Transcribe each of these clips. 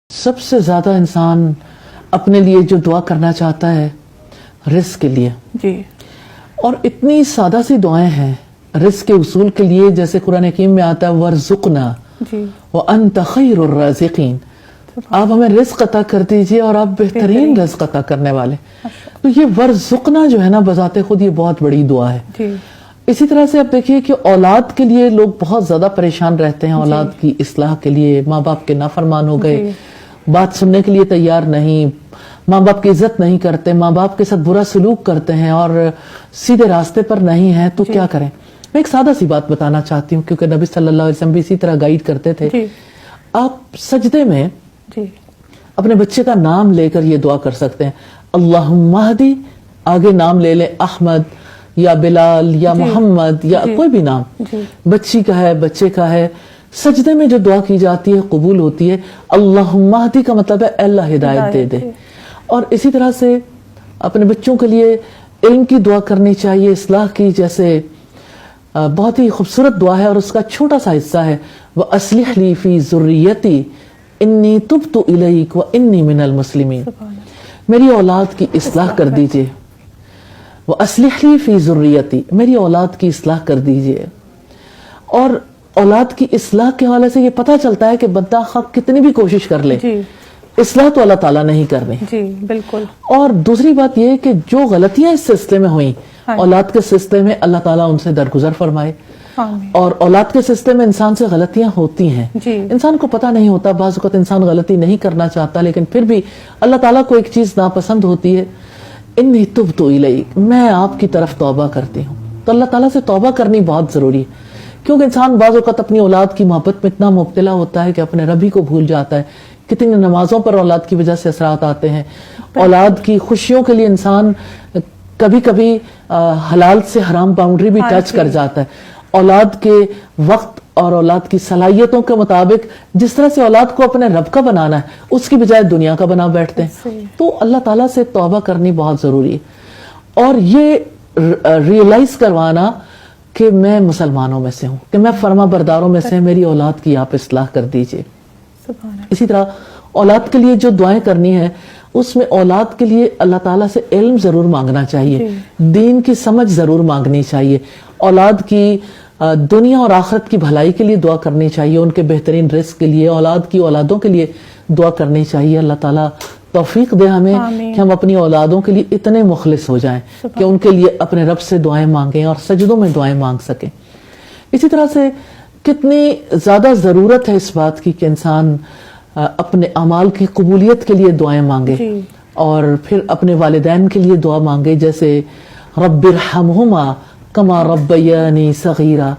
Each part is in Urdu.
سب سے زیادہ انسان اپنے لیے جو دعا کرنا چاہتا ہے رزق کے لیے جی، اور اتنی سادہ سی دعائیں ہیں رزق کے اصول کے لیے، جیسے قرآن حکیم میں آتا ہے وَارْزُقْنَا جی، وَأَنْتَ خَيْرُ الرَّازِقِينَ، آپ ہمیں رزق عطا کر دیجئے اور آپ بہترین رزق عطا کرنے والے. تو یہ وَارْزُقْنَا جو ہے نا بذات خود یہ بہت بڑی دعا ہے. جی، اسی طرح سے آپ دیکھیے کہ اولاد کے لیے لوگ بہت زیادہ پریشان رہتے ہیں، اولاد کی اصلاح کے لیے. ماں باپ کے نافرمان ہو گئے، بات سننے کے لیے تیار نہیں، ماں باپ کی عزت نہیں کرتے، ماں باپ کے ساتھ برا سلوک کرتے ہیں اور سیدھے راستے پر نہیں ہیں، تو کیا کریں؟ میں ایک سادہ سی بات بتانا چاہتی ہوں، کیونکہ نبی صلی اللہ علیہ وسلم بھی اسی طرح گائیڈ کرتے تھے. آپ سجدے میں اپنے بچے کا نام لے کر یہ دعا کر سکتے ہیں، اللہم اہدی، آگے نام لے لیں، احمد یا بلال یا محمد یا کوئی بھی نام، بچی کا ہے، بچے کا ہے. سجدے میں جو دعا کی جاتی ہے قبول ہوتی ہے. اللہم اہدی کا مطلب ہے اللہ ہدایت دے دے. اور اسی طرح سے اپنے بچوں کے لیے علم کی دعا کرنی چاہیے، اصلاح کی. جیسے بہت ہی خوبصورت دعا ہے اور اس کا چھوٹا سا حصہ ہے، وَأَصْلِحْ لِي فِي ذُرِّيَّتِي إِنِّي تُبْتُ إِلَيْكَ وَإِنِّي مِنَ الْمُسْلِمِينَ، میری اولاد کی اصلاح کر دیجئے. وَأَصْلِحْ لِي فِي ذُرِّيَّتِي، میری اولاد کی اصلاح کر دیجئے. اور اولاد کی اصلاح کے حوالے سے یہ پتہ چلتا ہے کہ بندہ خواہ کتنی بھی کوشش کر لے، اصلاح تو اللہ تعالیٰ نہیں کرنی. جی بالکل. اور دوسری بات یہ کہ جو غلطیاں اس سلسلے میں ہوئیں اولاد کے سلسلے میں، اللہ تعالیٰ ان سے درگزر فرمائے. اور اولاد کے سلسلے میں انسان سے غلطیاں ہوتی ہیں، انسان کو پتہ نہیں ہوتا، بعض اوقات انسان غلطی نہیں کرنا چاہتا، لیکن پھر بھی اللہ تعالیٰ کو ایک چیز ناپسند ہوتی ہے، انی تبت الیک، میں آپ کی طرف توبہ کرتی ہوں. تو اللہ تعالیٰ سے توبہ کرنی بہت ضروری ہے، کیونکہ انسان بعض اوقات اپنی اولاد کی محبت میں اتنا مبتلا ہوتا ہے کہ اپنے رب ہی کو بھول جاتا ہے. کتنی نمازوں پر اولاد کی وجہ سے اثرات آتے ہیں. اولاد کی خوشیوں کے لیے انسان کبھی کبھی حلال سے حرام باؤنڈری بھی ٹچ کر جاتا ہے. اولاد کے وقت اور اولاد کی صلاحیتوں کے مطابق جس طرح سے اولاد کو اپنے رب کا بنانا ہے اس کی بجائے دنیا کا بنا بیٹھتے ہیں. تو اللہ تعالیٰ سے توبہ کرنی بہت ضروری ہے، اور یہ ریئلائز کروانا کہ میں مسلمانوں میں سے ہوں، کہ میں فرما برداروں میں سے، میری اولاد کی آپ اصلاح کر دیجئے. اسی طرح اولاد کے لیے جو دعائیں کرنی ہے اس میں اولاد کے لیے اللہ تعالیٰ سے علم ضرور مانگنا چاہیے، دین کی سمجھ ضرور مانگنی چاہیے. اولاد کی دنیا اور آخرت کی بھلائی کے لیے دعا کرنی چاہیے، ان کے بہترین رزق کے لیے، اولاد کی اولادوں کے لیے دعا کرنی چاہیے. اللہ تعالیٰ توفیق دے ہمیں کہ ہم اپنی اولادوں کے لیے اتنے مخلص ہو جائیں کہ ان کے لیے اپنے رب سے دعائیں مانگیں اور سجدوں میں دعائیں مانگ سکیں. اسی طرح سے کتنی زیادہ ضرورت ہے اس بات کی کہ انسان اپنے اعمال کی قبولیت کے لیے دعائیں مانگے، اور پھر اپنے والدین کے لیے دعا مانگے، جیسے رب ارحمہما کما ربیانی صغیرا،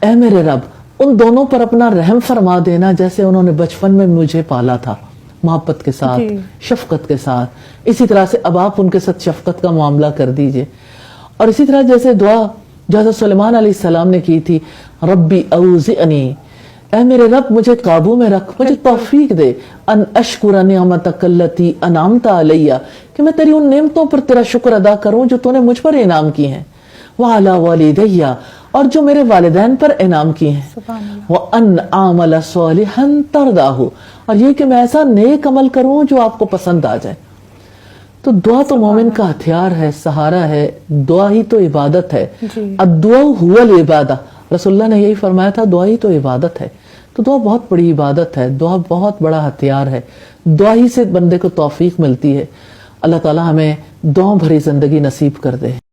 اے میرے رب ان دونوں پر اپنا رحم فرما دینا جیسے انہوں نے بچپن میں مجھے پالا تھا، محبت کے ساتھ، شفقت کے ساتھ. اسی طرح سے اب آپ ان کے ساتھ شفقت کا معاملہ کر دیجئے. اور اسی طرح جیسے دعا جو حضرت سلیمان علیہ السلام نے کی تھی، ربی اوزعنی، اے میرے رب مجھے قابو میں رکھ، مجھے توفیق دے، ان اشکر نعمتک التی انعمت علیہ، کہ میں تیری ان نعمتوں پر تیرا شکر ادا کروں جو تو نے مجھ پر انعام کی ہیں، وعلی والدیہ، اور جو میرے والدین پر انعام کی ہیں، وان اعمل صالحا ترضاہ، اور یہ کہ میں ایسا نیک عمل کروں جو آپ کو پسند آ جائے. تو دعا تو مومن کا ہتھیار ہے، سہارا ہے، دعا ہی تو عبادت ہے. الدعاء هو العبادہ، رسول اللہ نے یہی فرمایا تھا، دعا ہی تو عبادت ہے. تو دعا بہت بڑی عبادت ہے، دعا بہت بڑا ہتھیار ہے، دعا ہی سے بندے کو توفیق ملتی ہے. اللہ تعالی ہمیں دعاؤں بھری زندگی نصیب کر دے.